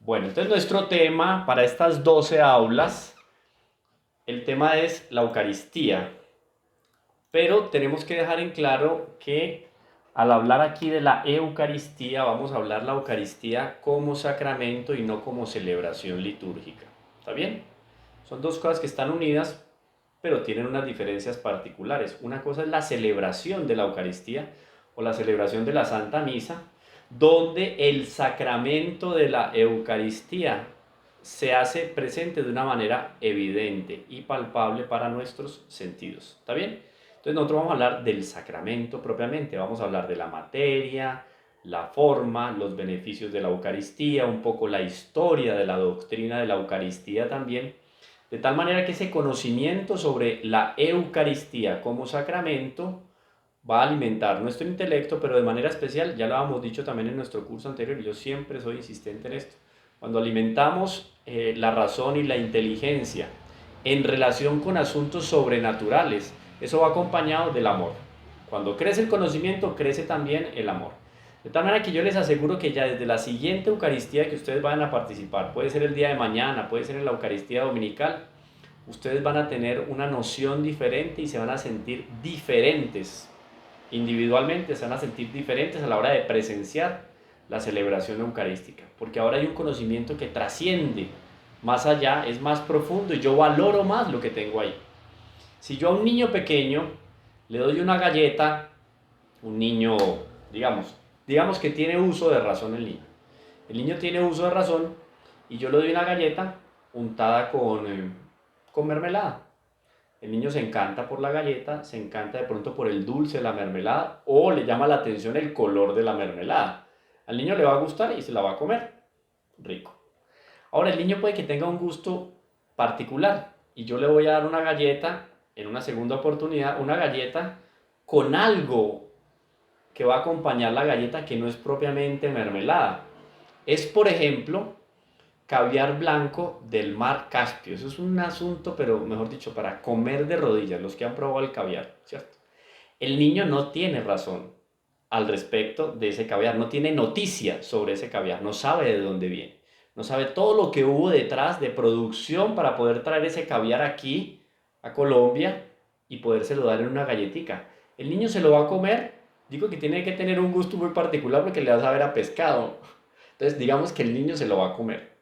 Bueno, entonces nuestro tema para estas 12 aulas, el tema es la Eucaristía, pero tenemos que dejar en claro que al hablar aquí de la Eucaristía, vamos a hablar la Eucaristía como sacramento y no como celebración litúrgica. ¿Está bien? Son dos cosas que están unidas, pero tienen unas diferencias particulares. Una cosa es la celebración de la Eucaristía o la celebración de la Santa Misa, donde el sacramento de la Eucaristía se hace presente de una manera evidente y palpable para nuestros sentidos. ¿Está bien? Entonces nosotros vamos a hablar del sacramento propiamente, vamos a hablar de la materia, la forma, los beneficios de la Eucaristía, un poco la historia de la doctrina de la Eucaristía también, de tal manera que ese conocimiento sobre la Eucaristía como sacramento va a alimentar nuestro intelecto, pero de manera especial, ya lo habíamos dicho también en nuestro curso anterior, y yo siempre soy insistente en esto, cuando alimentamos la razón y la inteligencia en relación con asuntos sobrenaturales, eso va acompañado del amor. Cuando crece el conocimiento, crece también el amor. De tal manera que yo les aseguro que ya desde la siguiente Eucaristía que ustedes vayan a participar, puede ser el día de mañana, puede ser en la Eucaristía Dominical, ustedes van a tener una noción diferente y se van a sentir diferentes. Individualmente se van a sentir diferentes a la hora de presenciar la celebración eucarística, porque ahora hay un conocimiento que trasciende más allá, es más profundo y yo valoro más lo que tengo ahí. Si yo a un niño pequeño le doy una galleta, un niño, digamos que tiene uso de razón el niño tiene uso de razón y yo le doy una galleta untada con mermelada. El niño se encanta por la galleta, se encanta de pronto por el dulce de la mermelada o le llama la atención el color de la mermelada. Al niño le va a gustar y se la va a comer. Rico. Ahora el niño puede que tenga un gusto particular y yo le voy a dar una galleta en una segunda oportunidad, una galleta con algo que va a acompañar la galleta que no es propiamente mermelada. Es, por ejemplo, caviar blanco del mar Caspio. Eso es un asunto, pero mejor dicho, para comer de rodillas, los que han probado el caviar, ¿cierto? El niño no tiene razón al respecto de ese caviar, no tiene noticia sobre ese caviar, no sabe de dónde viene, no sabe todo lo que hubo detrás de producción para poder traer ese caviar aquí a Colombia y podérselo dar en una galletica. El niño se lo va a comer, digo que tiene que tener un gusto muy particular porque le va a saber a pescado. Entonces digamos que el niño se lo va a comer.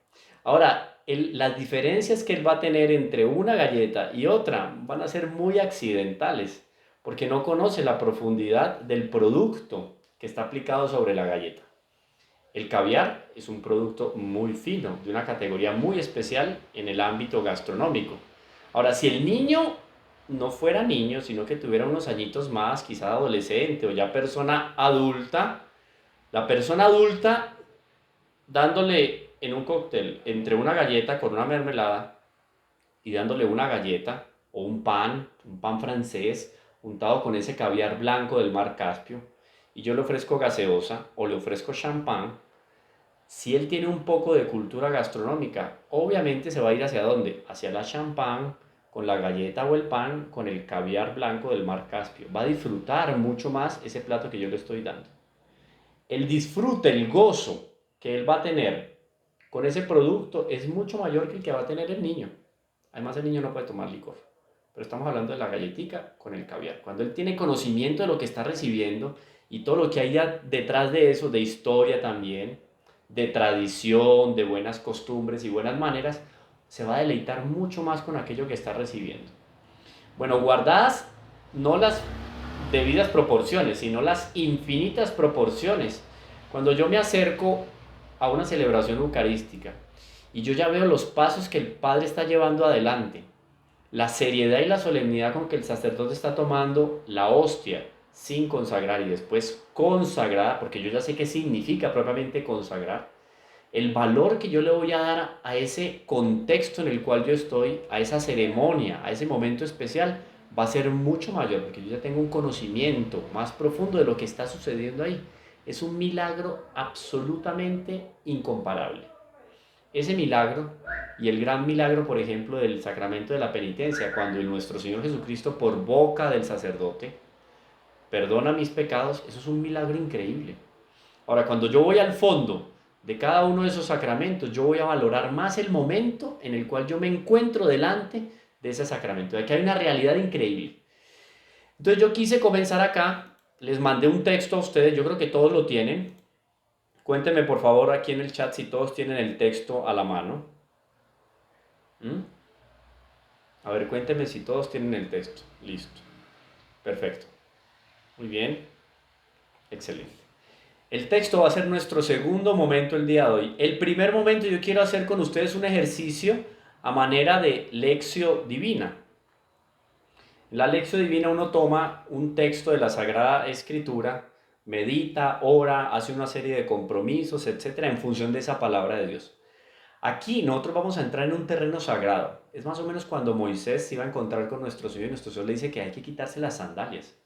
Ahora, las diferencias que él va a tener entre una galleta y otra van a ser muy accidentales, porque no conoce la profundidad del producto que está aplicado sobre la galleta. El caviar es un producto muy fino, de una categoría muy especial en el ámbito gastronómico. Ahora, si el niño no fuera niño, sino que tuviera unos añitos más, quizá adolescente o ya persona adulta, la persona adulta dándole en un cóctel entre una galleta con una mermelada y dándole una galleta o un pan francés untado con ese caviar blanco del mar Caspio, y yo le ofrezco gaseosa o le ofrezco champán, si él tiene un poco de cultura gastronómica, obviamente se va a ir hacia dónde? Hacia la champán, con la galleta o el pan, con el caviar blanco del mar Caspio. Va a disfrutar mucho más ese plato que yo le estoy dando. El disfrute, el gozo que él va a tener con ese producto es mucho mayor que el que va a tener el niño. Además, el niño no puede tomar licor. Pero estamos hablando de la galletica con el caviar. Cuando él tiene conocimiento de lo que está recibiendo y todo lo que hay detrás de eso, de historia también, de tradición, de buenas costumbres y buenas maneras, se va a deleitar mucho más con aquello que está recibiendo. Bueno, guardadas no las debidas proporciones, sino las infinitas proporciones. Cuando yo me acerco a una celebración eucarística y yo ya veo los pasos que el Padre está llevando adelante, la seriedad y la solemnidad con que el sacerdote está tomando la hostia sin consagrar y después consagrada, porque yo ya sé qué significa propiamente consagrar, el valor que yo le voy a dar a ese contexto en el cual yo estoy, a esa ceremonia, a ese momento especial, va a ser mucho mayor, porque yo ya tengo un conocimiento más profundo de lo que está sucediendo ahí. Es un milagro absolutamente incomparable. Ese milagro y el gran milagro, por ejemplo, del sacramento de la penitencia, cuando nuestro Señor Jesucristo, por boca del sacerdote, perdona mis pecados, eso es un milagro increíble. Ahora, cuando yo voy al fondo de cada uno de esos sacramentos, yo voy a valorar más el momento en el cual yo me encuentro delante de ese sacramento. Aquí hay una realidad increíble. Entonces yo quise comenzar acá, les mandé un texto a ustedes, yo creo que todos lo tienen. Cuéntenme por favor aquí en el chat si todos tienen el texto a la mano. ¿Mm? A ver, cuéntenme si todos tienen el texto. Listo. Perfecto. Muy bien. Excelente. El texto va a ser nuestro segundo momento el día de hoy. El primer momento yo quiero hacer con ustedes un ejercicio a manera de lección divina. En la lección divina uno toma un texto de la Sagrada Escritura, medita, ora, hace una serie de compromisos, etcétera, en función de esa palabra de Dios. Aquí nosotros vamos a entrar en un terreno sagrado. Es más o menos cuando Moisés se iba a encontrar con nuestro Señor y nuestro Señor le dice que hay que quitarse las sandalias,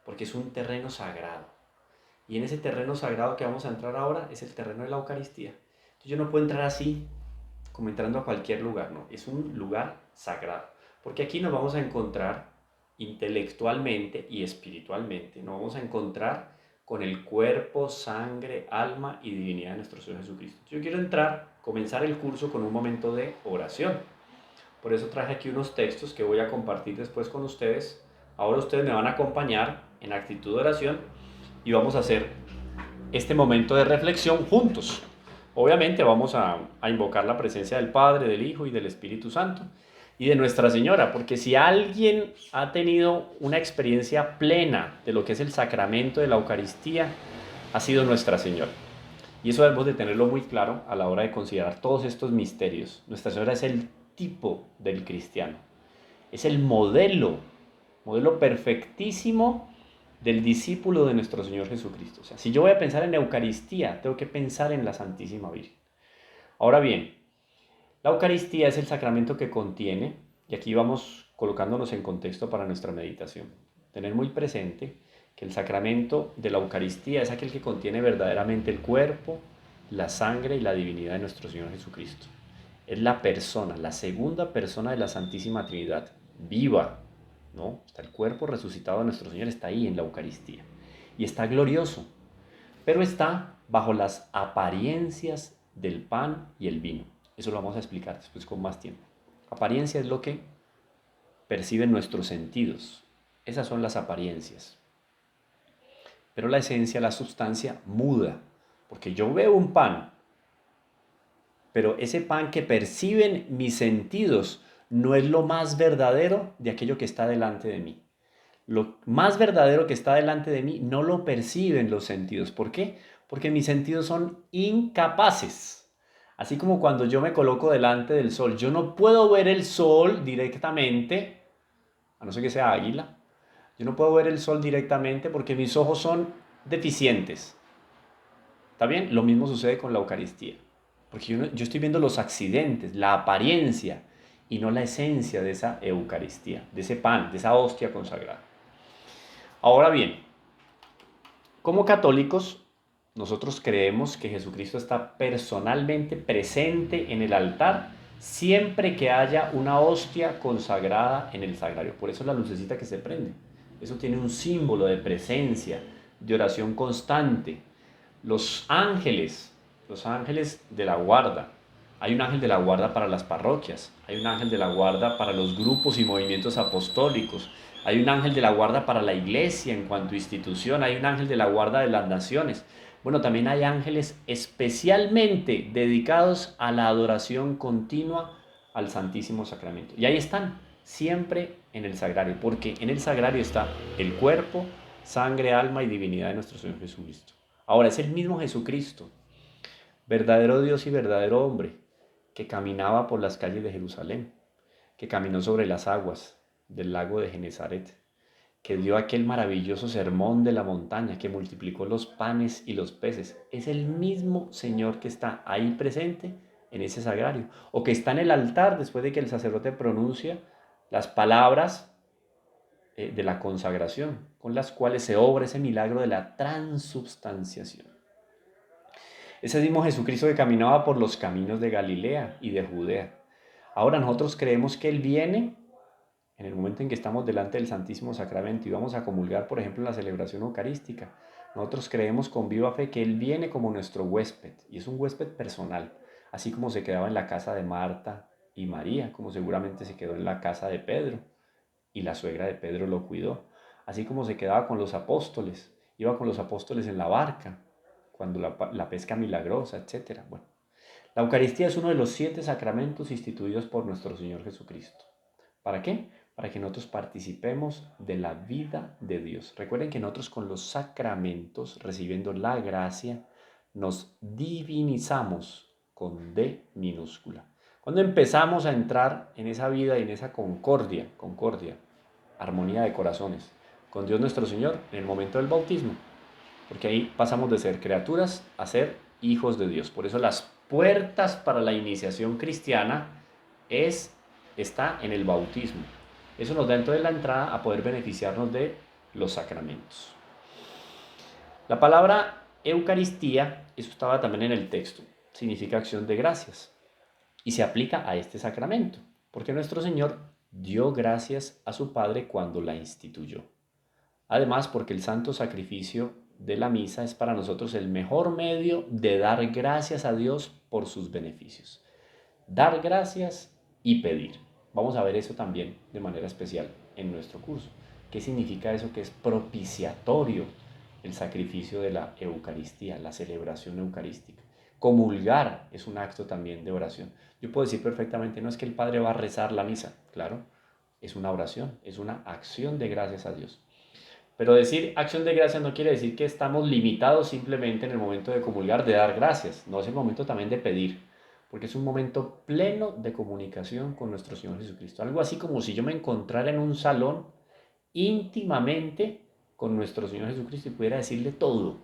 porque es un terreno sagrado. Y en ese terreno sagrado que vamos a entrar ahora es el terreno de la Eucaristía. Entonces yo no puedo entrar así, como entrando a cualquier lugar, no. Es un lugar sagrado. Porque aquí nos vamos a encontrar intelectualmente y espiritualmente. Nos vamos a encontrar con el cuerpo, sangre, alma y divinidad de nuestro Señor Jesucristo. Yo quiero comenzar el curso con un momento de oración. Por eso traje aquí unos textos que voy a compartir después con ustedes. Ahora ustedes me van a acompañar en actitud de oración y vamos a hacer este momento de reflexión juntos. Obviamente vamos a invocar la presencia del Padre, del Hijo y del Espíritu Santo y de Nuestra Señora, porque si alguien ha tenido una experiencia plena de lo que es el sacramento de la Eucaristía, ha sido Nuestra Señora. Y eso debemos de tenerlo muy claro a la hora de considerar todos estos misterios. Nuestra Señora es el tipo del cristiano, es el modelo perfectísimo del discípulo de nuestro Señor Jesucristo. O sea, si yo voy a pensar en Eucaristía, tengo que pensar en la Santísima Virgen. Ahora bien, la Eucaristía es el sacramento que contiene, y aquí vamos colocándonos en contexto para nuestra meditación, tener muy presente que el sacramento de la Eucaristía es aquel que contiene verdaderamente el cuerpo, la sangre y la divinidad de nuestro Señor Jesucristo. Es la persona, la segunda persona de la Santísima Trinidad, viva, ¿no? Está el cuerpo resucitado de nuestro Señor, está ahí en la Eucaristía. Y está glorioso, pero está bajo las apariencias del pan y el vino. Eso lo vamos a explicar después con más tiempo. Apariencia es lo que perciben nuestros sentidos. Esas son las apariencias. Pero la esencia, la sustancia, muda. Porque yo veo un pan, pero ese pan que perciben mis sentidos no es lo más verdadero de aquello que está delante de mí. Lo más verdadero que está delante de mí no lo perciben los sentidos. ¿Por qué? Porque mis sentidos son incapaces. Así como cuando yo me coloco delante del sol, yo no puedo ver el sol directamente, a no ser que sea águila. Yo no puedo ver el sol directamente porque mis ojos son deficientes. ¿Está bien? Lo mismo sucede con la Eucaristía. Porque yo estoy viendo los accidentes, la apariencia y no la esencia de esa Eucaristía, de ese pan, de esa hostia consagrada. Ahora bien, como católicos, nosotros creemos que Jesucristo está personalmente presente en el altar siempre que haya una hostia consagrada en el sagrario. Por eso la lucecita que se prende. Eso tiene un símbolo de presencia, de oración constante. Los ángeles de la guarda. Hay un ángel de la guarda para las parroquias, hay un ángel de la guarda para los grupos y movimientos apostólicos, hay un ángel de la guarda para la iglesia en cuanto a institución, hay un ángel de la guarda de las naciones. Bueno, también hay ángeles especialmente dedicados a la adoración continua al Santísimo Sacramento. Y ahí están, siempre en el sagrario, porque en el sagrario está el cuerpo, sangre, alma y divinidad de nuestro Señor Jesucristo. Ahora, es el mismo Jesucristo, verdadero Dios y verdadero hombre, que caminaba por las calles de Jerusalén, que caminó sobre las aguas del lago de Genezaret, que dio aquel maravilloso sermón de la montaña, que multiplicó los panes y los peces. Es el mismo Señor que está ahí presente en ese sagrario, o que está en el altar después de que el sacerdote pronuncia las palabras de la consagración, con las cuales se obra ese milagro de la transubstanciación. Ese mismo Jesucristo que caminaba por los caminos de Galilea y de Judea. Ahora nosotros creemos que Él viene en el momento en que estamos delante del Santísimo Sacramento y vamos a comulgar, por ejemplo, en la celebración eucarística. Nosotros creemos con viva fe que Él viene como nuestro huésped, y es un huésped personal, así como se quedaba en la casa de Marta y María, como seguramente se quedó en la casa de Pedro, y la suegra de Pedro lo cuidó, así como se quedaba con los apóstoles, iba con los apóstoles en la barca, cuando la pesca milagrosa, etc. Bueno, la Eucaristía es uno de los 7 sacramentos instituidos por nuestro Señor Jesucristo. ¿Para qué? Para que nosotros participemos de la vida de Dios. Recuerden que nosotros con los sacramentos, recibiendo la gracia, nos divinizamos con D minúscula. Cuando empezamos a entrar en esa vida y en esa concordia, armonía de corazones, con Dios nuestro Señor en el momento del bautismo, porque ahí pasamos de ser criaturas a ser hijos de Dios. Por eso las puertas para la iniciación cristiana está en el bautismo. Eso nos da entonces la entrada a poder beneficiarnos de los sacramentos. La palabra Eucaristía, eso estaba también en el texto, significa acción de gracias y se aplica a este sacramento, porque nuestro Señor dio gracias a su Padre cuando la instituyó. Además, porque el santo sacrificio de la misa es para nosotros el mejor medio de dar gracias a Dios por sus beneficios. Dar gracias y pedir. Vamos a ver eso también de manera especial en nuestro curso. ¿Qué significa eso? Que es propiciatorio el sacrificio de la Eucaristía, la celebración eucarística. Comulgar es un acto también de oración. Yo puedo decir perfectamente, no es que el Padre va a rezar la misa, claro, es una oración, es una acción de gracias a Dios. Pero decir acción de gracias no quiere decir que estamos limitados simplemente en el momento de comulgar, de dar gracias. No, es el momento también de pedir, porque es un momento pleno de comunicación con nuestro Señor Jesucristo. Algo así como si yo me encontrara en un salón íntimamente con nuestro Señor Jesucristo y pudiera decirle todo.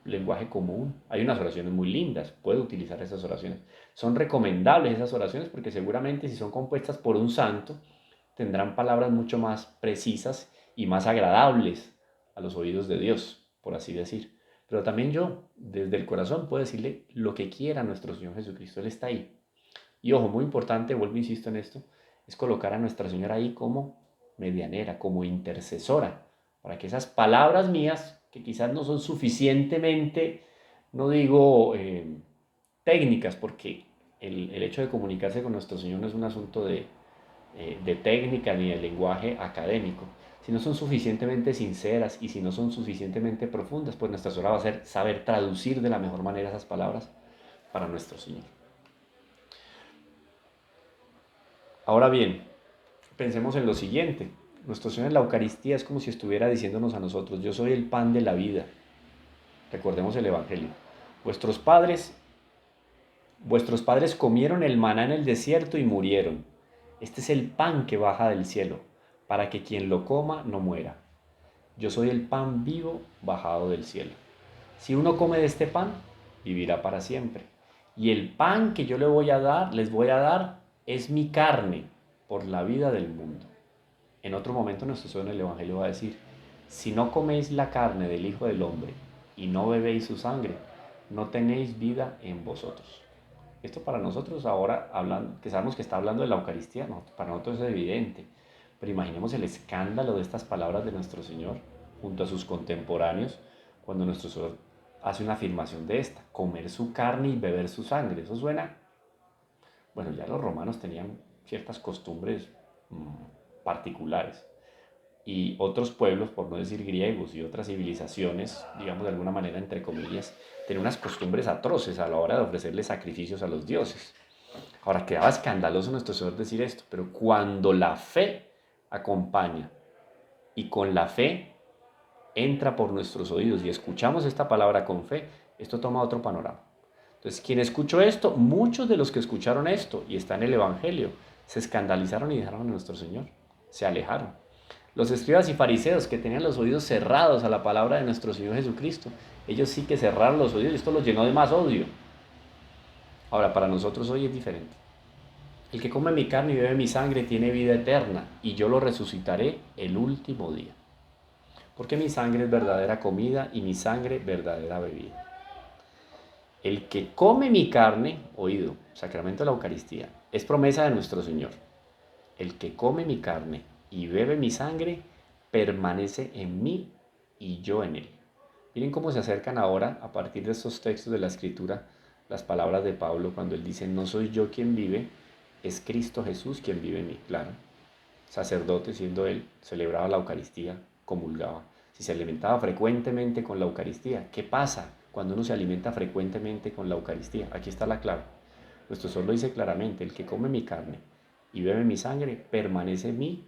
Lenguaje común. Hay unas oraciones muy lindas, puede utilizar esas oraciones. Son recomendables esas oraciones porque seguramente si son compuestas por un santo, tendrán palabras mucho más precisas y más agradables a los oídos de Dios, por así decir. Pero también yo, desde el corazón, puedo decirle lo que quiera a nuestro Señor Jesucristo. Él está ahí. Y ojo, muy importante, vuelvo e insisto en esto, es colocar a Nuestra Señora ahí como medianera, como intercesora, para que esas palabras mías, que quizás no son suficientemente, no digo técnicas, porque el hecho de comunicarse con nuestro Señor no es un asunto de técnica ni de lenguaje académico. Si no son suficientemente sinceras y si no son suficientemente profundas, pues nuestra Señora va a ser saber traducir de la mejor manera esas palabras para nuestro Señor. Ahora bien, pensemos en lo siguiente. Nuestro Señor en la Eucaristía es como si estuviera diciéndonos a nosotros, yo soy el pan de la vida. Recordemos el Evangelio. Vuestros padres, vuestros padres comieron el maná en el desierto y murieron. Este es el pan que baja del cielo, para que quien lo coma no muera. Yo soy el pan vivo bajado del cielo. Si uno come de este pan, vivirá para siempre. Y el pan que yo les voy a dar, es mi carne por la vida del mundo. En otro momento nuestro Señor en el Evangelio va a decir, si no coméis la carne del Hijo del Hombre y no bebéis su sangre, no tenéis vida en vosotros. Esto para nosotros ahora, hablando, que sabemos que está hablando de la Eucaristía, no, para nosotros es evidente, pero imaginemos el escándalo de estas palabras de nuestro Señor junto a sus contemporáneos cuando nuestro Señor hace una afirmación de esta, comer su carne y beber su sangre. Eso suena, bueno, ya los romanos tenían ciertas costumbres particulares y otros pueblos, por no decir griegos y otras civilizaciones, digamos de alguna manera entre comillas, tenían unas costumbres atroces a la hora de ofrecerle sacrificios a los dioses. Ahora, quedaba escandaloso nuestro Señor decir esto, pero cuando la fe acompaña y con la fe entra por nuestros oídos y escuchamos esta palabra con fe, esto toma otro panorama. Entonces, quien escuchó esto, muchos de los que escucharon esto y está en el Evangelio, se escandalizaron y dejaron a nuestro Señor, se alejaron. Los escribas y fariseos que tenían los oídos cerrados a la palabra de nuestro Señor Jesucristo, ellos sí que cerraron los oídos y esto los llenó de más odio. Ahora, para nosotros hoy es diferente. El que come mi carne y bebe mi sangre tiene vida eterna y yo lo resucitaré el último día. Porque mi sangre es verdadera comida y mi sangre verdadera bebida. El que come mi carne, oído, sacramento de la Eucaristía, es promesa de nuestro Señor. El que come mi carne y bebe mi sangre permanece en mí y yo en él. Miren cómo se acercan ahora, a partir de estos textos de la Escritura, las palabras de Pablo cuando él dice, no soy yo quien vive, es Cristo Jesús quien vive en mí. Claro, sacerdote siendo él, celebraba la Eucaristía, comulgaba. Si se alimentaba frecuentemente con la Eucaristía, ¿qué pasa cuando uno se alimenta frecuentemente con la Eucaristía? Aquí está la clave. Nuestro Señor lo dice claramente, el que come mi carne y bebe mi sangre, permanece en mí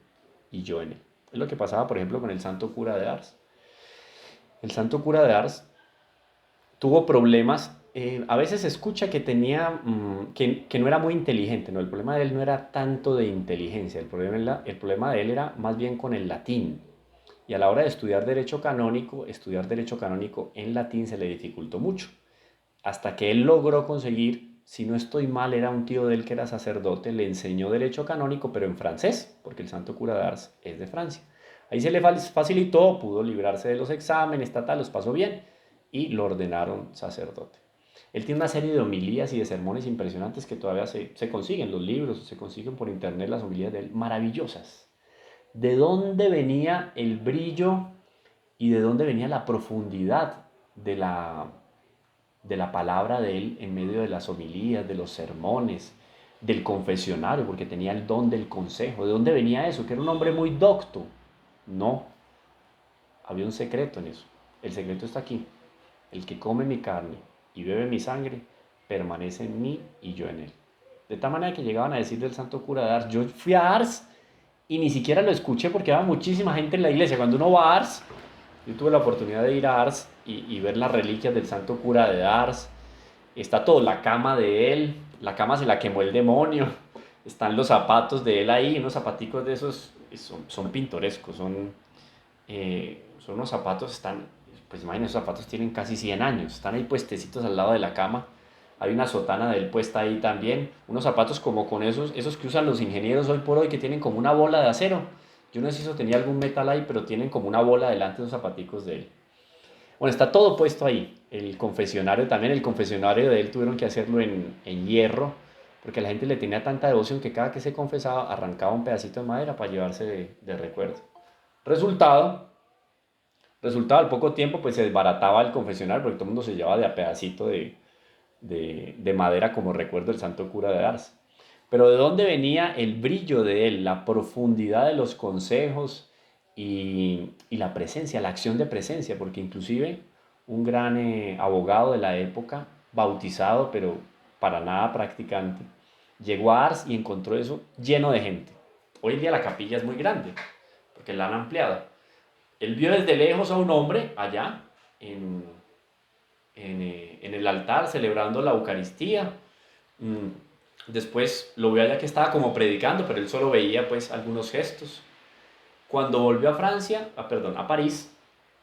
y yo en él. Es lo que pasaba, por ejemplo, con el santo cura de Ars. El santo cura de Ars tuvo problemas. A veces se escucha que tenía, que no era muy inteligente, ¿no? El problema de él no era tanto de inteligencia, el problema de él era más bien con el latín. Y a la hora de estudiar derecho canónico en latín se le dificultó mucho. Hasta que él logró conseguir, si no estoy mal, era un tío de él que era sacerdote, le enseñó derecho canónico, pero en francés, porque el santo cura de Ars es de Francia. Ahí se le facilitó, pudo librarse de los exámenes, los pasó bien y lo ordenaron sacerdote. Él tiene una serie de homilías y de sermones impresionantes que todavía se consiguen, los libros, se consiguen por internet las homilías de él, maravillosas. ¿De dónde venía el brillo y de dónde venía la profundidad de la palabra de él en medio de las homilías, de los sermones, del confesionario, porque tenía el don del consejo? ¿De dónde venía eso? Que era un hombre muy docto. No, había un secreto en eso. El secreto está aquí. El que come mi carne y bebe mi sangre, permanece en mí y yo en él. De tal manera que llegaban a decir del santo cura de Ars, yo fui a Ars y ni siquiera lo escuché porque había muchísima gente en la iglesia. Cuando uno va a Ars, yo tuve la oportunidad de ir a Ars y ver las reliquias del santo cura de Ars. Está todo, la cama de él, la cama se la quemó el demonio. Están los zapatos de él ahí, unos zapaticos de esos, son pintorescos, son unos zapatos, pues imagínense, esos zapatos tienen casi 100 años, están ahí puestecitos al lado de la cama. Hay una sotana de él puesta ahí también, unos zapatos como con esos que usan los ingenieros hoy por hoy, que tienen como una bola de acero. Yo no sé si eso tenía algún metal ahí, pero tienen como una bola delante de los zapaticos de él. Bueno, está todo puesto ahí. El confesionario también, el confesionario de él tuvieron que hacerlo en hierro, porque la gente le tenía tanta devoción que cada que se confesaba arrancaba un pedacito de madera para llevarse de recuerdo. Resultado, al poco tiempo pues se desbarataba el confesionario porque todo el mundo se llevaba de a pedacito de madera como recuerdo del santo cura de Ars. Pero ¿de dónde venía el brillo de él, la profundidad de los consejos y la presencia, la acción de presencia? Porque inclusive un gran abogado de la época, bautizado pero para nada practicante, llegó a Ars y encontró eso lleno de gente. Hoy en día la capilla es muy grande porque la han ampliado. Él vio desde lejos a un hombre allá en, en el altar celebrando la Eucaristía. Después lo vio allá que estaba como predicando, pero él solo veía pues algunos gestos. Cuando volvió a Francia, a París,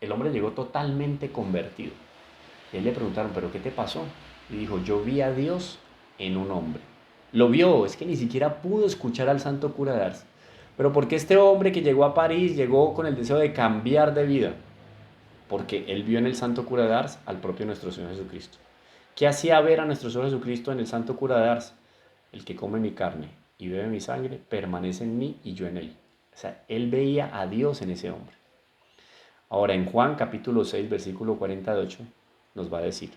el hombre llegó totalmente convertido. Y él le preguntaron, ¿pero qué te pasó? Y dijo, yo vi a Dios en un hombre. Lo vio, es que ni siquiera pudo escuchar al santo cura de Ars. Pero porque este hombre que llegó a París llegó con el deseo de cambiar de vida, porque él vio en el santo cura de Ars al propio nuestro Señor Jesucristo. ¿Qué hacía ver a nuestro Señor Jesucristo en el santo cura de Ars? El que come mi carne y bebe mi sangre permanece en mí y yo en él. O sea, él veía a Dios en ese hombre. Ahora en Juan capítulo 6, versículo 48 nos va a decir,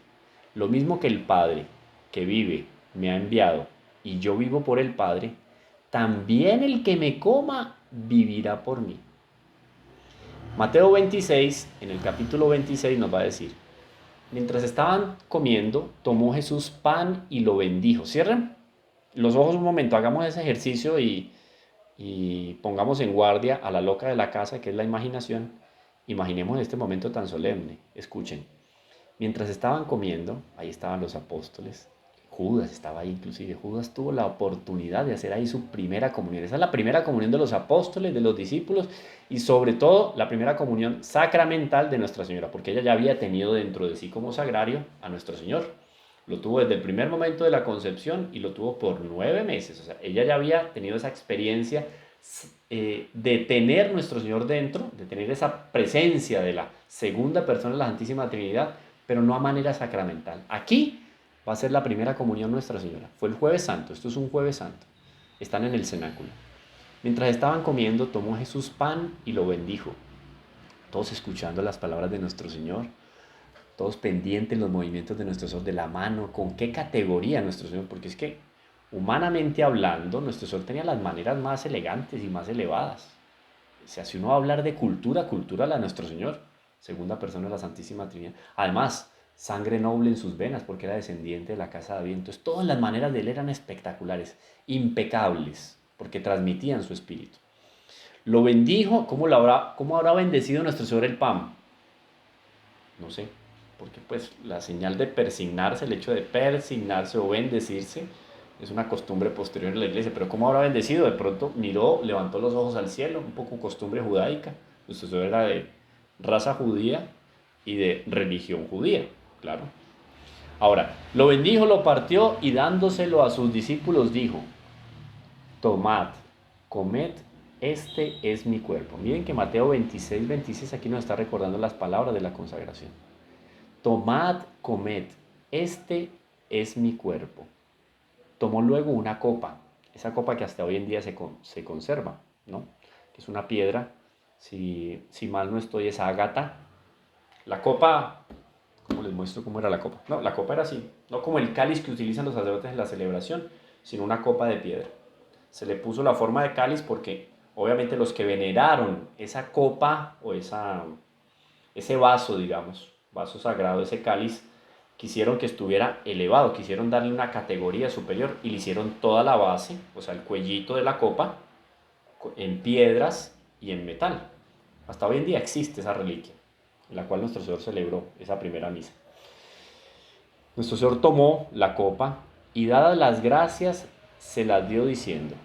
lo mismo que el Padre que vive me ha enviado y yo vivo por el Padre, también el que me coma vivirá por mí. Mateo 26, en el capítulo 26 nos va a decir, mientras estaban comiendo, tomó Jesús pan y lo bendijo. Cierren los ojos un momento, hagamos ese ejercicio y pongamos en guardia a la loca de la casa, que es la imaginación. Imaginemos este momento tan solemne. Escuchen. Mientras estaban comiendo, ahí estaban los apóstoles. Judas estaba ahí inclusive. Judas tuvo la oportunidad de hacer ahí su primera comunión. Esa es la primera comunión de los apóstoles, de los discípulos y sobre todo la primera comunión sacramental de Nuestra Señora, porque ella ya había tenido dentro de sí como sagrario a nuestro Señor. Lo tuvo desde el primer momento de la concepción y lo tuvo por 9 meses. O sea, ella ya había tenido esa experiencia de tener nuestro Señor dentro, de tener esa presencia de la segunda persona de la Santísima Trinidad, pero no a manera sacramental. Aquí va a ser la primera comunión Nuestra Señora. Fue el Jueves Santo, esto es un Jueves Santo. Están en el cenáculo. Mientras estaban comiendo, tomó Jesús pan y lo bendijo. Todos escuchando las palabras de nuestro Señor. todos pendientes los movimientos de nuestro Señor, de la mano, con qué categoría nuestro Señor, porque es que humanamente hablando, nuestro Señor tenía las maneras más elegantes y más elevadas. O sea, si uno va a hablar de cultura, cultura la de nuestro Señor, segunda persona de la Santísima Trinidad. Además, sangre noble en sus venas, porque era descendiente de la casa de David. Entonces, todas las maneras de él eran espectaculares, impecables, porque transmitían su espíritu. Lo bendijo, ¿cómo habrá bendecido nuestro Señor el pan? No sé, porque pues la señal de persignarse, el hecho de persignarse o bendecirse, es una costumbre posterior en la iglesia. Pero ¿cómo habrá bendecido? De pronto miró, levantó los ojos al cielo, un poco costumbre judaica. Nuestro Señor era de raza judía y de religión judía, claro. Ahora, lo bendijo, lo partió y dándoselo a sus discípulos dijo: tomad, comed, este es mi cuerpo. Miren que Mateo 26 aquí nos está recordando las palabras de la consagración. Tomad, comed, este es mi cuerpo. Tomó luego una copa, esa copa que hasta hoy en día se conserva, ¿no? Que es una piedra, si mal no estoy, es ágata. La copa, ¿cómo les muestro cómo era la copa? No, la copa era así, no como el cáliz que utilizan los sacerdotes en la celebración, sino una copa de piedra. Se le puso la forma de cáliz porque obviamente los que veneraron esa copa o ese vaso, digamos, vaso sagrado, ese cáliz, quisieron que estuviera elevado, quisieron darle una categoría superior y le hicieron toda la base, o sea, el cuellito de la copa, en piedras y en metal. Hasta hoy en día existe esa reliquia, en la cual nuestro Señor celebró esa primera misa. Nuestro Señor tomó la copa y dadas las gracias se las dio diciendo: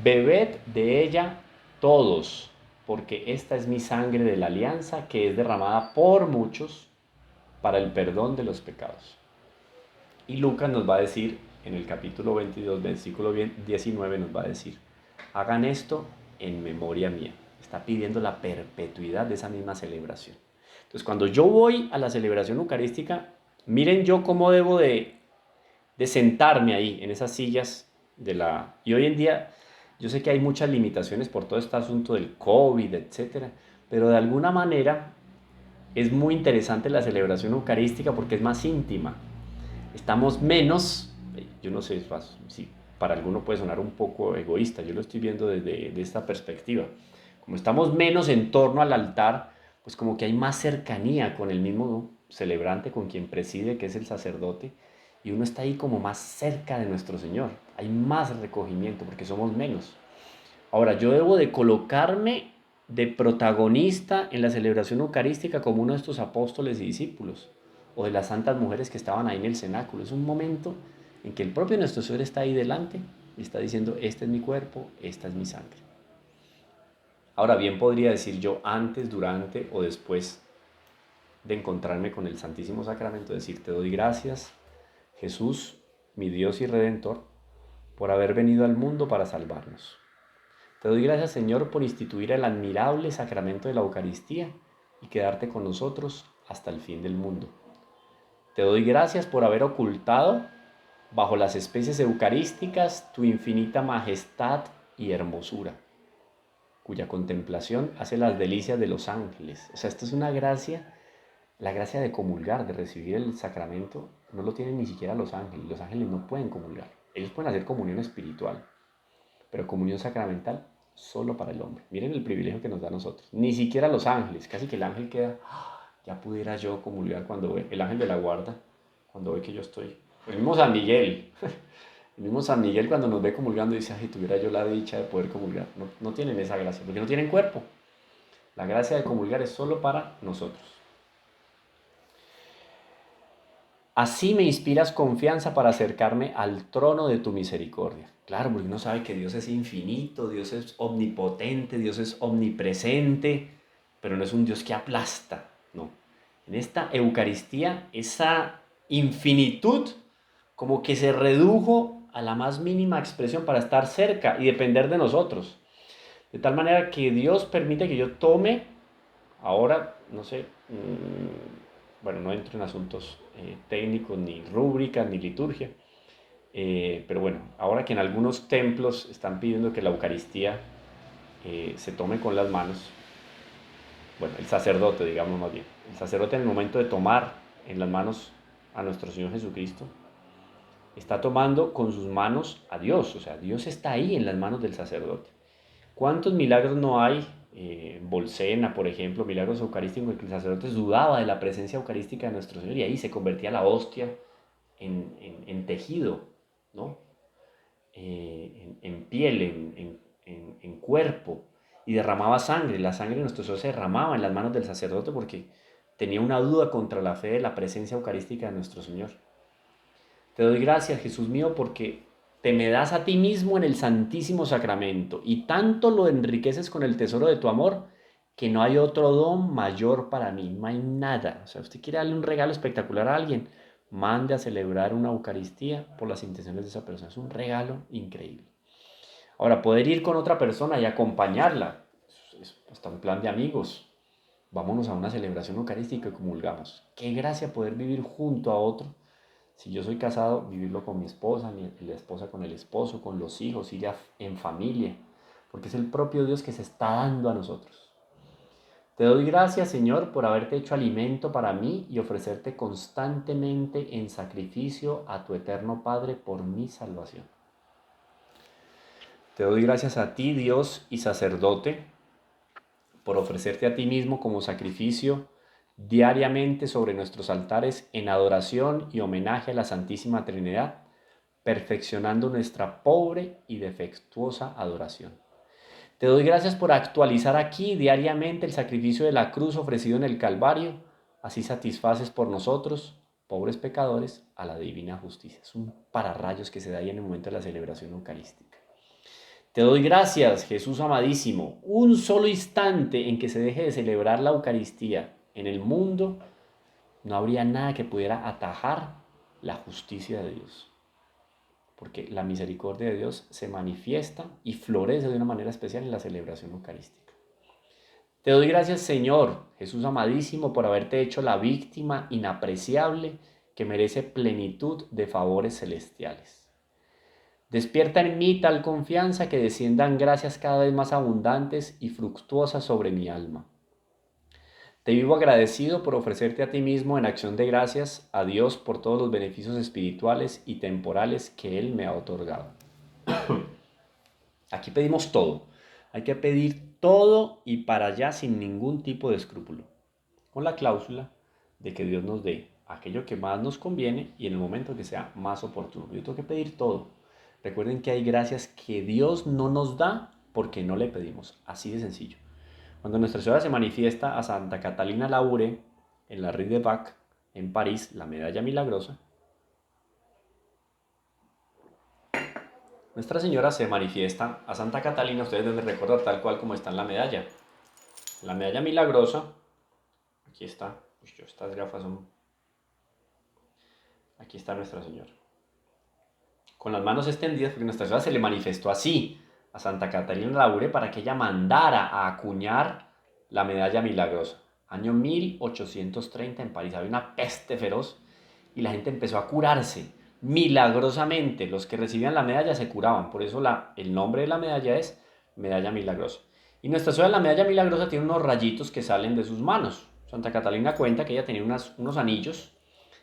bebed de ella todos, porque esta es mi sangre de la alianza que es derramada por muchos para el perdón de los pecados. Y Lucas nos va a decir, en el capítulo 22, versículo 19, nos va a decir: hagan esto en memoria mía. Está pidiendo la perpetuidad de esa misma celebración. Entonces, cuando yo voy a la celebración eucarística, miren yo cómo debo de sentarme ahí, en esas sillas Y hoy en día, yo sé que hay muchas limitaciones por todo este asunto del COVID, etcétera, pero de alguna manera es muy interesante la celebración eucarística porque es más íntima. Estamos menos, yo no sé si para alguno puede sonar un poco egoísta, yo lo estoy viendo desde esta perspectiva. Como estamos menos en torno al altar, pues como que hay más cercanía con el mismo celebrante, con quien preside, que es el sacerdote, y uno está ahí como más cerca de nuestro Señor. Hay más recogimiento porque somos menos. Ahora, yo debo de colocarme de protagonista en la celebración eucarística como uno de estos apóstoles y discípulos, o de las santas mujeres que estaban ahí en el cenáculo. Es un momento en que el propio nuestro Señor está ahí delante y está diciendo: este es mi cuerpo, esta es mi sangre. Ahora bien, podría decir yo antes, durante o después de encontrarme con el Santísimo Sacramento, decir: te doy gracias, Jesús, mi Dios y Redentor, por haber venido al mundo para salvarnos. Te doy gracias, Señor, por instituir el admirable sacramento de la Eucaristía y quedarte con nosotros hasta el fin del mundo. Te doy gracias por haber ocultado bajo las especies eucarísticas tu infinita majestad y hermosura, cuya contemplación hace las delicias de los ángeles. O sea, esto es una gracia, la gracia de comulgar, de recibir el sacramento, no lo tienen ni siquiera los ángeles. Los ángeles no pueden comulgar. Ellos pueden hacer comunión espiritual, pero comunión sacramental solo para el hombre. Miren el privilegio que nos da a nosotros. Ni siquiera los ángeles, casi que el ángel queda: ya pudiera yo comulgar cuando ve, el ángel de la guarda, cuando ve que yo estoy. El mismo San Miguel, el mismo San Miguel cuando nos ve comulgando dice: ay, tuviera yo la dicha de poder comulgar. No, no tienen esa gracia, porque no tienen cuerpo. La gracia de comulgar es solo para nosotros. Así me inspiras confianza para acercarme al trono de tu misericordia. Claro, porque uno sabe que Dios es infinito, Dios es omnipotente, Dios es omnipresente, pero no es un Dios que aplasta, no. En esta Eucaristía, esa infinitud como que se redujo a la más mínima expresión para estar cerca y depender de nosotros. De tal manera que Dios permite que yo tome, ahora, no sé, bueno, no entro en asuntos técnicos, ni rúbricas, ni liturgia, pero bueno, ahora que en algunos templos están pidiendo que la Eucaristía se tome con las manos, bueno, el sacerdote, digamos más bien, el sacerdote en el momento de tomar en las manos a nuestro Señor Jesucristo, está tomando con sus manos a Dios. O sea, Dios está ahí en las manos del sacerdote. ¿Cuántos milagros no hay? Bolsena, por ejemplo, milagros eucarísticos en que el sacerdote dudaba de la presencia eucarística de nuestro Señor y ahí se convertía la hostia en tejido, ¿no? En piel, en cuerpo, y derramaba sangre. La sangre de nuestro Señor se derramaba en las manos del sacerdote porque tenía una duda contra la fe de la presencia eucarística de nuestro Señor. Te doy gracias, Jesús mío, porque te me das a ti mismo en el Santísimo Sacramento y tanto lo enriqueces con el tesoro de tu amor que no hay otro don mayor para mí, no hay nada. O sea, usted quiere darle un regalo espectacular a alguien, mande a celebrar una Eucaristía por las intenciones de esa persona. Es un regalo increíble. Ahora, poder ir con otra persona y acompañarla, es hasta un plan de amigos. Vámonos a una celebración eucarística y comulgamos. Qué gracia poder vivir junto a otro. Si yo soy casado, vivirlo con mi esposa, la esposa con el esposo, con los hijos, ir en familia, porque es el propio Dios que se está dando a nosotros. Te doy gracias, Señor, por haberte hecho alimento para mí y ofrecerte constantemente en sacrificio a tu eterno Padre por mi salvación. Te doy gracias a ti, Dios y sacerdote, por ofrecerte a ti mismo como sacrificio diariamente sobre nuestros altares en adoración y homenaje a la Santísima Trinidad, perfeccionando nuestra pobre y defectuosa adoración. Te doy gracias por actualizar aquí diariamente el sacrificio de la cruz ofrecido en el Calvario, así satisfaces por nosotros, pobres pecadores, a la divina justicia. Es un pararrayos que se da ahí en el momento de la celebración eucarística. Te doy gracias, Jesús amadísimo. Un solo instante en que se deje de celebrar la Eucaristía en el mundo, no habría nada que pudiera atajar la justicia de Dios. Porque la misericordia de Dios se manifiesta y florece de una manera especial en la celebración eucarística. Te doy gracias, Señor, Jesús amadísimo, por haberte hecho la víctima inapreciable que merece plenitud de favores celestiales. Despierta en mí tal confianza que desciendan gracias cada vez más abundantes y fructuosas sobre mi alma. Te vivo agradecido por ofrecerte a ti mismo en acción de gracias a Dios por todos los beneficios espirituales y temporales que Él me ha otorgado. Aquí pedimos todo. Hay que pedir todo y para allá sin ningún tipo de escrúpulo, con la cláusula de que Dios nos dé aquello que más nos conviene y en el momento que sea más oportuno. Yo tengo que pedir todo. Recuerden que hay gracias que Dios no nos da porque no le pedimos. Así de sencillo. Cuando Nuestra Señora se manifiesta a Santa Catalina Labouré en la Rue de Bac, en París, la medalla milagrosa, Nuestra Señora se manifiesta a Santa Catalina, ustedes deben recordar tal cual como está en la medalla. La medalla milagrosa, aquí está, estas gafas son, aquí está Nuestra Señora. Con las manos extendidas, porque Nuestra Señora se le manifestó así a Santa Catalina Labouré para que ella mandara a acuñar la medalla milagrosa. Año 1830 en París, había una peste feroz y la gente empezó a curarse milagrosamente. Los que recibían la medalla se curaban, por eso el nombre de la medalla es medalla milagrosa. Y Nuestra Señora de la medalla milagrosa tiene unos rayitos que salen de sus manos. Santa Catalina cuenta que ella tenía unos anillos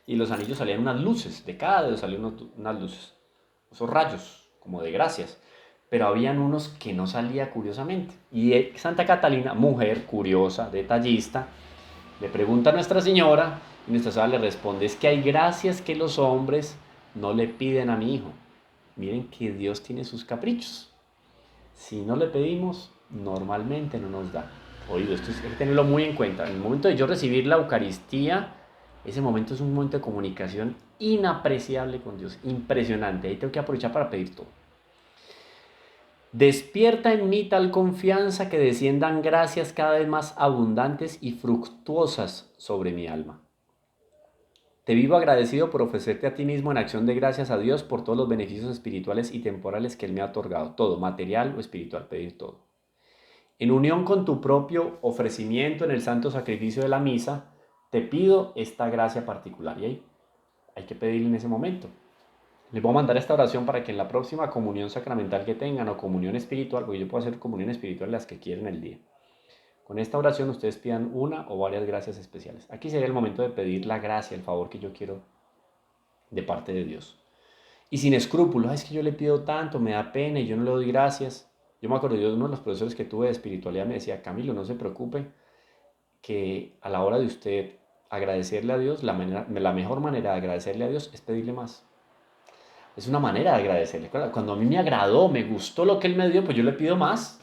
y los anillos salían unas luces, de cada dedo salían unas luces, esos rayos como de gracias, pero habían unos que no salía curiosamente. Y Santa Catalina, mujer curiosa, detallista, le pregunta a Nuestra Señora y Nuestra Señora le responde, es que hay gracias que los hombres no le piden a mi hijo. Miren que Dios tiene sus caprichos. Si no le pedimos, normalmente no nos da. Oído, esto hay que tenerlo muy en cuenta. En el momento de yo recibir la Eucaristía, ese momento es un momento de comunicación inapreciable con Dios, impresionante. Ahí tengo que aprovechar para pedir todo. Despierta en mí tal confianza que desciendan gracias cada vez más abundantes y fructuosas sobre mi alma. Te vivo agradecido por ofrecerte a ti mismo en acción de gracias a Dios por todos los beneficios espirituales y temporales que Él me ha otorgado, todo, material o espiritual, pedir todo. En unión con tu propio ofrecimiento en el santo sacrificio de la misa, te pido esta gracia particular. Y ahí hay que pedirle en ese momento. Les voy a mandar esta oración para que en la próxima comunión sacramental que tengan o comunión espiritual, porque yo puedo hacer comunión espiritual las que quieran el día. Con esta oración ustedes pidan una o varias gracias especiales. Aquí sería el momento de pedir la gracia, el favor que yo quiero de parte de Dios. Y sin escrúpulos, es que yo le pido tanto, me da pena y yo no le doy gracias. Yo me acuerdo de uno de los profesores que tuve de espiritualidad, me decía, Camilo, no se preocupe, que a la hora de usted agradecerle a Dios, la mejor manera de agradecerle a Dios es pedirle más. Es una manera de agradecerle. Cuando a mí me agradó, me gustó lo que Él me dio, pues yo le pido más.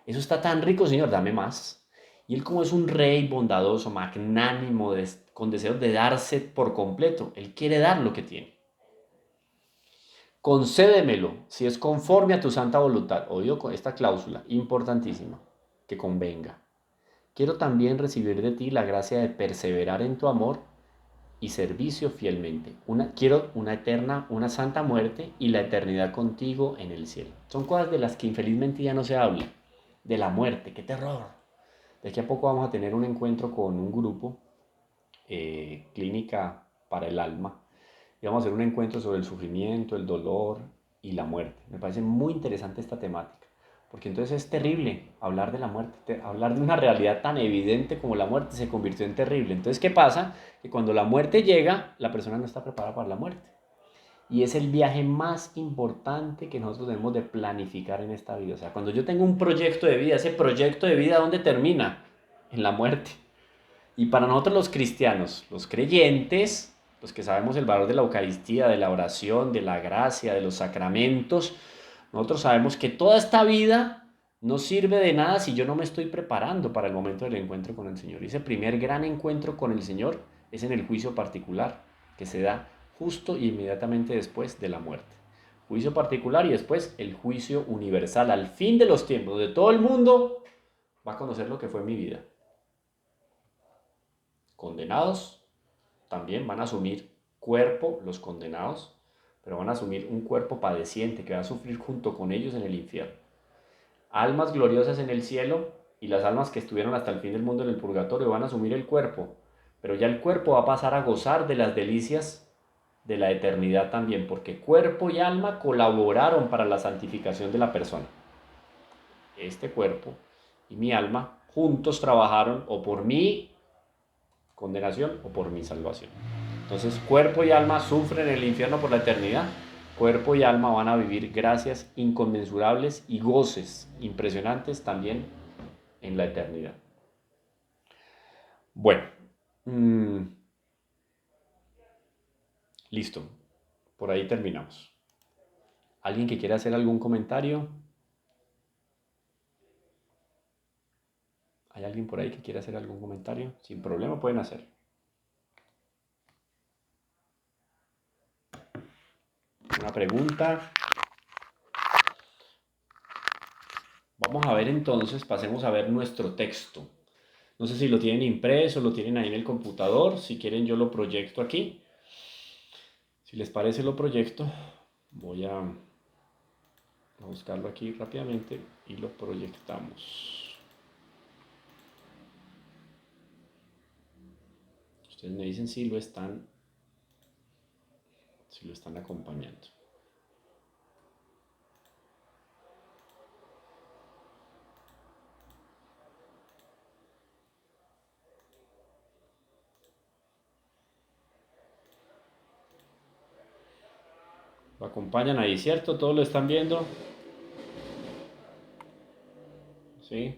Eso está tan rico, Señor, dame más. Y Él, como es un rey bondadoso, magnánimo, con deseos de darse por completo, Él quiere dar lo que tiene. Concédemelo si es conforme a tu santa voluntad. Oído con esta cláusula importantísima, que convenga. Quiero también recibir de ti la gracia de perseverar en tu amor y servicio fielmente. Quiero una eterna, una santa muerte y la eternidad contigo en el cielo. Son cosas de las que infelizmente ya no se habla. De la muerte, qué terror. De aquí a poco vamos a tener un encuentro con un grupo, Clínica para el Alma, y vamos a hacer un encuentro sobre el sufrimiento, el dolor y la muerte. Me parece muy interesante esta temática, porque entonces es terrible hablar de la muerte, hablar de una realidad tan evidente como la muerte se convirtió en terrible. Entonces, ¿qué pasa? Que cuando la muerte llega, la persona no está preparada para la muerte. Y es el viaje más importante que nosotros debemos de planificar en esta vida. O sea, cuando yo tengo un proyecto de vida, ese proyecto de vida, ¿dónde termina? En la muerte. Y para nosotros los cristianos, los creyentes, los que sabemos el valor de la Eucaristía, de la oración, de la gracia, de los sacramentos, nosotros sabemos que toda esta vida no sirve de nada si yo no me estoy preparando para el momento del encuentro con el Señor. Y ese primer gran encuentro con el Señor es en el juicio particular, que se da justo y inmediatamente después de la muerte. Juicio particular y después el juicio universal, al fin de los tiempos, donde todo el mundo va a conocer lo que fue mi vida. Condenados también van a asumir cuerpo los condenados, pero van a asumir un cuerpo padeciente que va a sufrir junto con ellos en el infierno. Almas gloriosas en el cielo y las almas que estuvieron hasta el fin del mundo en el purgatorio van a asumir el cuerpo, pero ya el cuerpo va a pasar a gozar de las delicias de la eternidad también, porque cuerpo y alma colaboraron para la santificación de la persona. Este cuerpo y mi alma juntos trabajaron o por mi condenación o por mi salvación. Entonces, cuerpo y alma sufren en el infierno por la eternidad. Cuerpo y alma van a vivir gracias inconmensurables y goces impresionantes también en la eternidad. Bueno, listo. Por ahí terminamos. ¿Alguien que quiera hacer algún comentario? ¿Hay alguien por ahí que quiera hacer algún comentario? Sin problema pueden hacer. Una pregunta. Vamos a ver entonces, pasemos a ver nuestro texto. No sé si lo tienen impreso, lo tienen ahí en el computador. Si quieren yo lo proyecto aquí. Si les parece lo proyecto, voy a buscarlo aquí rápidamente y lo proyectamos. Ustedes me dicen si lo están acompañando. Lo acompañan ahí, ¿cierto? ¿Todos lo están viendo? ¿Sí?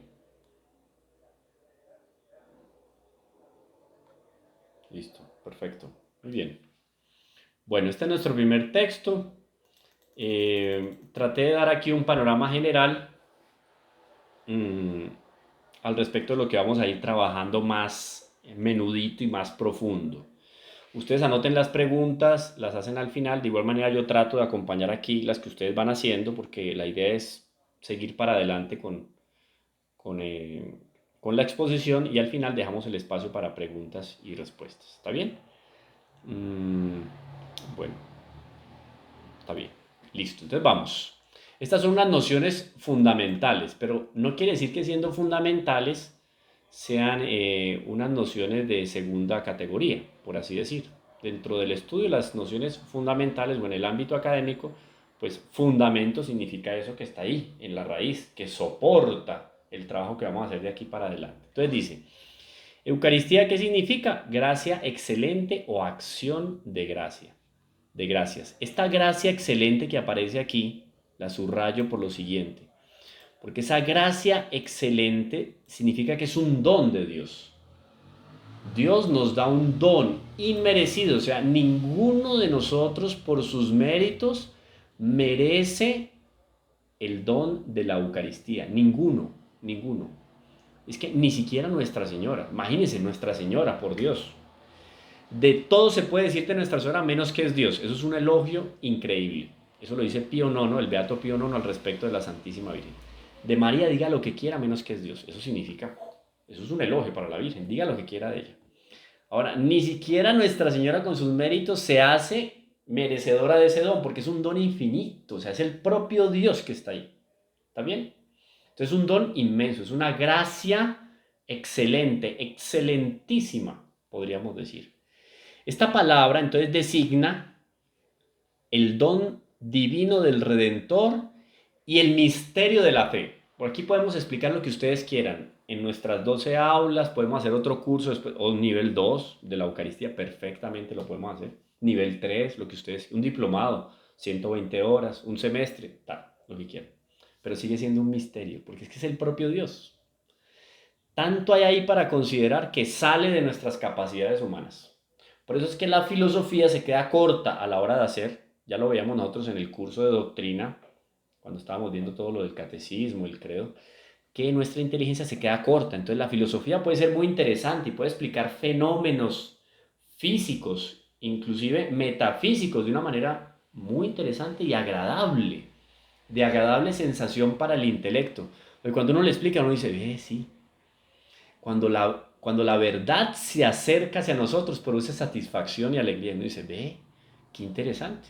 Listo, perfecto. Muy bien. Bueno, este es nuestro primer texto. Traté de dar aquí un panorama general al respecto de lo que vamos a ir trabajando más menudito y más profundo. Ustedes anoten las preguntas, las hacen al final. De igual manera yo trato de acompañar aquí las que ustedes van haciendo porque la idea es seguir para adelante con la exposición y al final dejamos el espacio para preguntas y respuestas. ¿Está bien? Bueno, está bien. Listo, entonces vamos. Estas son unas nociones fundamentales, pero no quiere decir que siendo fundamentales sean unas nociones de segunda categoría, por así decir. Dentro del estudio, las nociones fundamentales o en el ámbito académico, pues fundamento significa eso que está ahí, en la raíz, que soporta el trabajo que vamos a hacer de aquí para adelante. Entonces dice, Eucaristía, ¿qué significa? Gracia excelente o acción de gracia, de gracias. Esta gracia excelente que aparece aquí, la subrayo por lo siguiente, porque esa gracia excelente significa que es un don de Dios. Dios nos da un don inmerecido, o sea, ninguno de nosotros por sus méritos merece el don de la Eucaristía, ninguno, ninguno. Es que ni siquiera Nuestra Señora, imagínense, Nuestra Señora, por Dios. De todo se puede decir de Nuestra Señora menos que es Dios. Eso es un elogio increíble. Eso lo dice Pío IX, el Beato Pío IX al respecto de la Santísima Virgen. De María diga lo que quiera menos que es Dios. Eso significa, eso es un elogio para la Virgen, diga lo que quiera de ella. Ahora, ni siquiera Nuestra Señora con sus méritos se hace merecedora de ese don, porque es un don infinito, o sea, es el propio Dios que está ahí. ¿Está bien? Entonces es un don inmenso, es una gracia excelente, excelentísima, podríamos decir. Esta palabra entonces designa el don divino del Redentor y el misterio de la fe. Por aquí podemos explicar lo que ustedes quieran. En nuestras 12 aulas podemos hacer otro curso después, o nivel 2 de la Eucaristía, perfectamente lo podemos hacer. Nivel 3, lo que ustedes, un diplomado, 120 horas, un semestre, tal, lo que quieran. Pero sigue siendo un misterio, porque es que es el propio Dios. Tanto hay ahí para considerar que sale de nuestras capacidades humanas. Por eso es que la filosofía se queda corta a la hora de hacer, ya lo veíamos nosotros en el curso de doctrina, cuando estábamos viendo todo lo del catecismo, el credo, que nuestra inteligencia se queda corta. Entonces la filosofía puede ser muy interesante y puede explicar fenómenos físicos, inclusive metafísicos, de una manera muy interesante y agradable, de agradable sensación para el intelecto. Porque cuando uno le explica, uno dice, sí. Cuando la verdad se acerca hacia nosotros, produce satisfacción y alegría. Uno dice, qué interesante.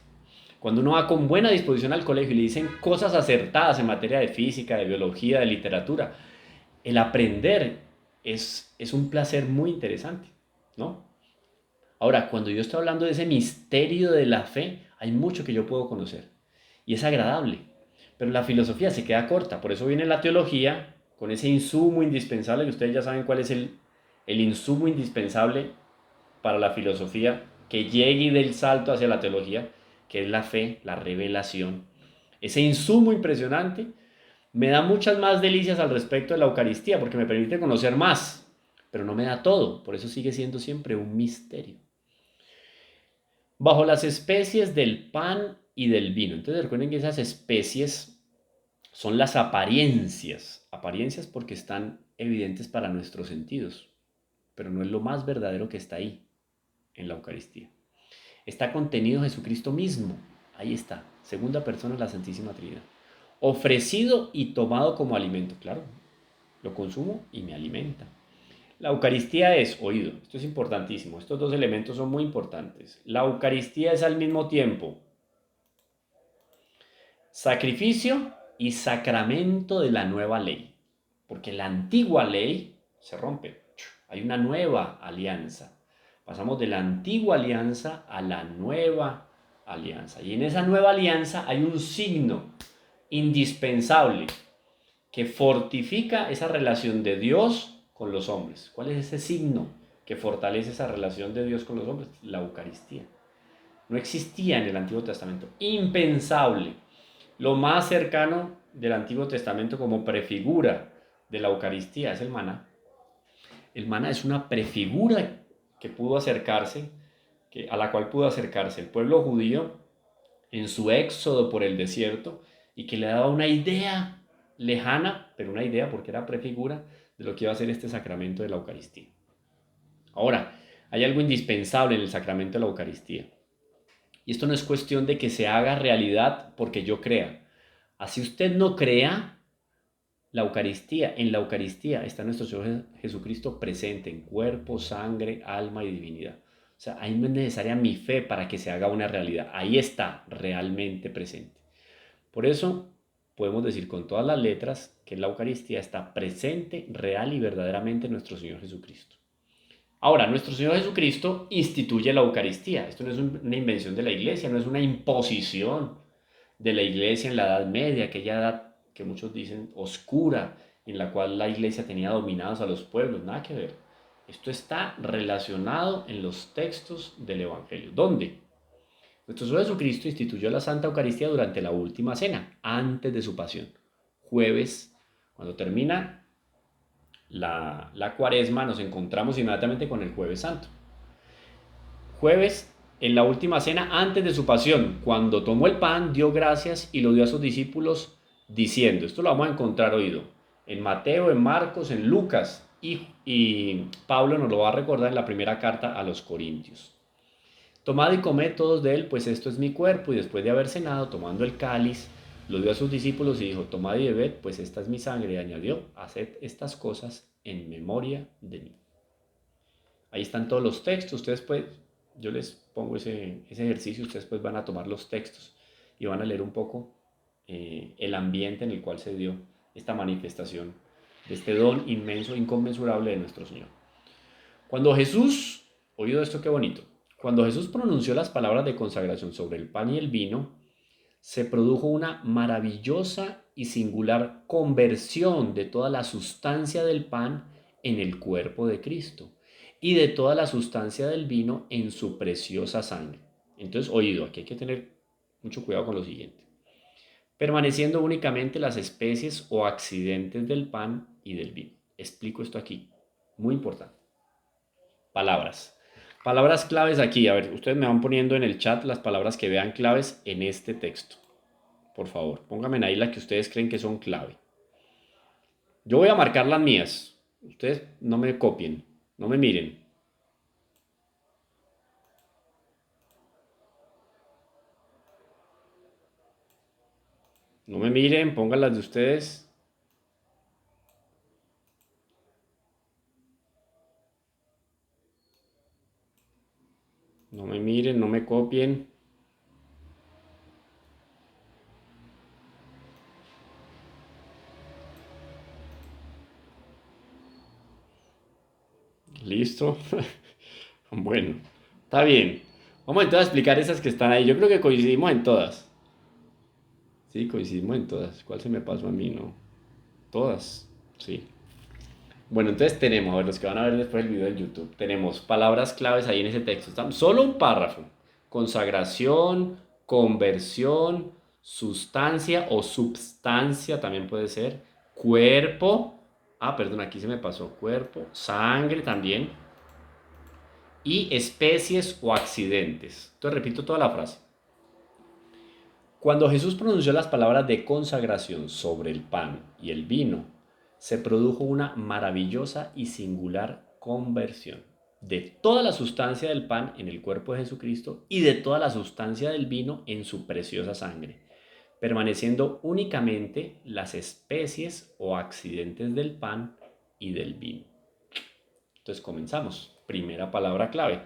Cuando uno va con buena disposición al colegio y le dicen cosas acertadas en materia de física, de biología, de literatura, el aprender es un placer muy interesante, ¿no? Ahora, cuando yo estoy hablando de ese misterio de la fe, hay mucho que yo puedo conocer y es agradable, pero la filosofía se queda corta, por eso viene la teología con ese insumo indispensable, que ustedes ya saben cuál es el insumo indispensable para la filosofía, que llegue del salto hacia la teología, que es la fe, la revelación. Ese insumo impresionante me da muchas más delicias al respecto de la Eucaristía, porque me permite conocer más, pero no me da todo, por eso sigue siendo siempre un misterio. Bajo las especies del pan y del vino. Entonces recuerden que esas especies son las apariencias, apariencias porque están evidentes para nuestros sentidos, pero no es lo más verdadero que está ahí, en la Eucaristía. Está contenido Jesucristo mismo, ahí está, segunda persona de la Santísima Trinidad, ofrecido y tomado como alimento, claro, lo consumo y me alimenta. La Eucaristía es oído, esto es importantísimo, estos dos elementos son muy importantes. La Eucaristía es al mismo tiempo sacrificio y sacramento de la nueva ley, porque la antigua ley se rompe, hay una nueva alianza. Pasamos de la antigua alianza a la nueva alianza. Y en esa nueva alianza hay un signo indispensable que fortifica esa relación de Dios con los hombres. ¿Cuál es ese signo que fortalece esa relación de Dios con los hombres? La Eucaristía. No existía en el Antiguo Testamento. Impensable. Lo más cercano del Antiguo Testamento como prefigura de la Eucaristía es el maná. El maná es una prefigura que pudo acercarse, a la cual pudo acercarse el pueblo judío en su éxodo por el desierto y que le daba una idea lejana, pero una idea porque era prefigura de lo que iba a ser este sacramento de la Eucaristía. Ahora, hay algo indispensable en el sacramento de la Eucaristía. Y esto no es cuestión de que se haga realidad porque yo crea. Así usted no crea, en la Eucaristía está nuestro Señor Jesucristo presente en cuerpo, sangre, alma y divinidad. O sea, ahí no es necesaria mi fe para que se haga una realidad. Ahí está realmente presente. Por eso podemos decir con todas las letras que en la Eucaristía está presente, real y verdaderamente nuestro Señor Jesucristo. Ahora, nuestro Señor Jesucristo instituye la Eucaristía. Esto no es una invención de la Iglesia, no es una imposición de la Iglesia en la Edad Media, aquella edad que muchos dicen oscura, en la cual la iglesia tenía dominados a los pueblos, nada que ver. Esto está relacionado en los textos del Evangelio. ¿Dónde? Nuestro Señor Jesucristo instituyó la Santa Eucaristía durante la última cena, antes de su pasión. Jueves, cuando termina la cuaresma, nos encontramos inmediatamente con el Jueves Santo. Jueves, en la última cena, antes de su pasión, cuando tomó el pan, dio gracias y lo dio a sus discípulos diciendo, esto lo vamos a encontrar oído, en Mateo, en Marcos, en Lucas, y Pablo nos lo va a recordar en la primera carta a los Corintios. Tomad y comed todos de él, pues esto es mi cuerpo. Y después de haber cenado, tomando el cáliz, lo dio a sus discípulos y dijo, tomad y bebed, pues esta es mi sangre. Y añadió, haced estas cosas en memoria de mí. Ahí están todos los textos. Ustedes pues, yo les pongo ese ejercicio, ustedes pues van a tomar los textos y van a leer un poco el ambiente en el cual se dio esta manifestación de este don inmenso, inconmensurable de nuestro Señor. Cuando Jesús, oído esto qué bonito, cuando Jesús pronunció las palabras de consagración sobre el pan y el vino, se produjo una maravillosa y singular conversión de toda la sustancia del pan en el cuerpo de Cristo y de toda la sustancia del vino en su preciosa sangre. Entonces, oído, aquí hay que tener mucho cuidado con lo siguiente. Permaneciendo únicamente las especies o accidentes del pan y del vino. Explico esto aquí, muy importante. Palabras. Palabras claves aquí. A ver, ustedes me van poniendo en el chat las palabras que vean claves en este texto. Por favor, pónganme ahí las que ustedes creen que son clave. Yo voy a marcar las mías. Ustedes no me copien, no me miren. No me miren, pongan las de ustedes. No me miren, no me copien. ¿Listo? Bueno, está bien. Vamos entonces a explicar esas que están ahí. Yo creo que coincidimos en todas. Sí, coincidimos en todas. ¿Cuál se me pasó a mí? No. Todas. Sí. Bueno, entonces tenemos, a ver, los que van a ver después el video en YouTube, tenemos palabras claves ahí en ese texto. Solo un párrafo. Consagración, conversión, sustancia o substancia también puede ser. Cuerpo. Ah, perdón, aquí se me pasó. Cuerpo, sangre también. Y especies o accidentes. Entonces repito toda la frase. Cuando Jesús pronunció las palabras de consagración sobre el pan y el vino, se produjo una maravillosa y singular conversión de toda la sustancia del pan en el cuerpo de Jesucristo y de toda la sustancia del vino en su preciosa sangre, permaneciendo únicamente las especies o accidentes del pan y del vino. Entonces comenzamos. Primera palabra clave.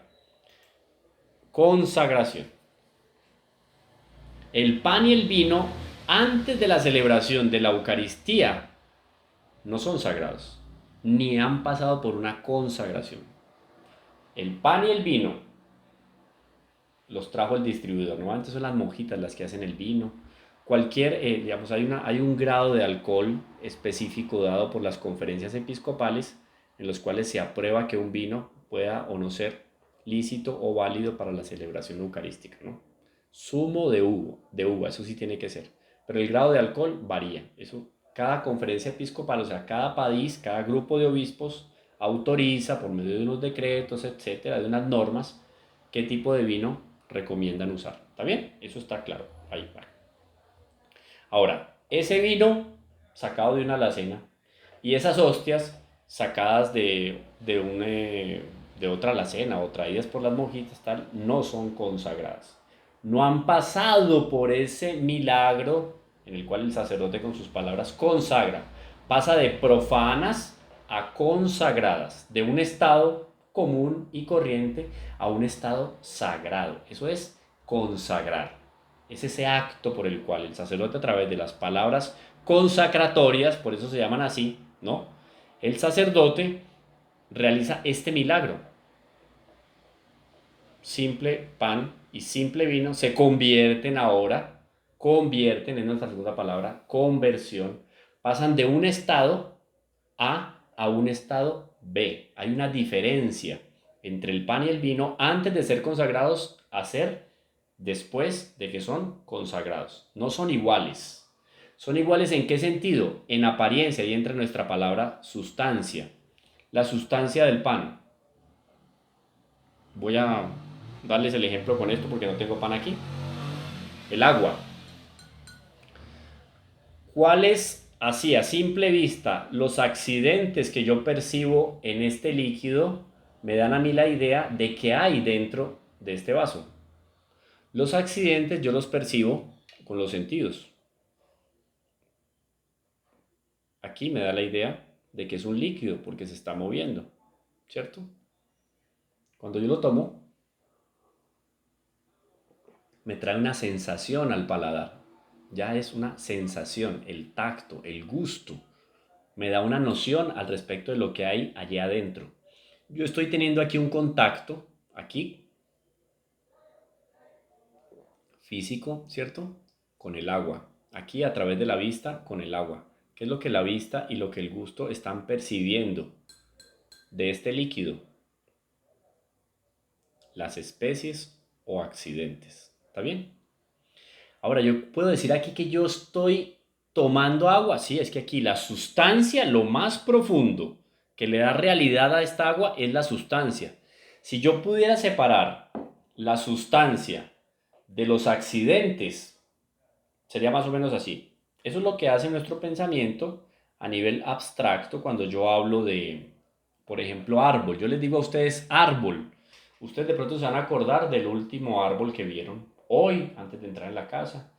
Consagración. El pan y el vino antes de la celebración de la Eucaristía no son sagrados, ni han pasado por una consagración. El pan y el vino los trajo el distribuidor. Normalmente son las monjitas las que hacen el vino. Cualquier, digamos, hay un grado de alcohol específico dado por las conferencias episcopales en los cuales se aprueba que un vino pueda o no ser lícito o válido para la celebración eucarística, ¿no? Zumo de uva, eso sí tiene que ser. Pero el grado de alcohol varía. Eso, cada conferencia episcopal, o sea, cada país, cada grupo de obispos autoriza por medio de unos decretos, etcétera, de unas normas, qué tipo de vino recomiendan usar. ¿Está bien? Eso está claro. Ahí va. Ahora, ese vino sacado de una alacena y esas hostias sacadas de otra alacena o traídas por las monjitas, tal, no son consagradas. No han pasado por ese milagro en el cual el sacerdote con sus palabras consagra. Pasa de profanas a consagradas, de un estado común y corriente a un estado sagrado. Eso es consagrar. Es ese acto por el cual el sacerdote a través de las palabras consacratorias, por eso se llaman así, ¿no? El sacerdote realiza este milagro. Simple pan y simple vino se convierten en nuestra segunda palabra, conversión, pasan de un estado A un estado B. Hay una diferencia entre el pan y el vino antes de ser consagrados a ser después de que son consagrados. No son iguales. ¿Son iguales en qué sentido? En apariencia, y entra nuestra palabra sustancia. La sustancia del pan. Voy a darles el ejemplo con esto porque no tengo pan aquí. El agua. ¿Cuáles, así a simple vista, los accidentes que yo percibo en este líquido me dan a mí la idea de qué hay dentro de este vaso? Los accidentes yo los percibo con los sentidos. Aquí me da la idea de que es un líquido porque se está moviendo, ¿cierto? Cuando yo lo tomo, me trae una sensación al paladar. Ya es una sensación, el tacto, el gusto. Me da una noción al respecto de lo que hay allá adentro. Yo estoy teniendo aquí un contacto, aquí, físico, ¿cierto? Con el agua. Aquí a través de la vista, con el agua. ¿Qué es lo que la vista y lo que el gusto están percibiendo de este líquido? Las especies o accidentes. ¿Está bien? Ahora, yo puedo decir aquí que yo estoy tomando agua. Sí, es que aquí la sustancia, lo más profundo que le da realidad a esta agua es la sustancia. Si yo pudiera separar la sustancia de los accidentes, sería más o menos así. Eso es lo que hace nuestro pensamiento a nivel abstracto cuando yo hablo de, por ejemplo, árbol. Yo les digo a ustedes árbol. Ustedes de pronto se van a acordar del último árbol que vieron hoy, antes de entrar en la casa.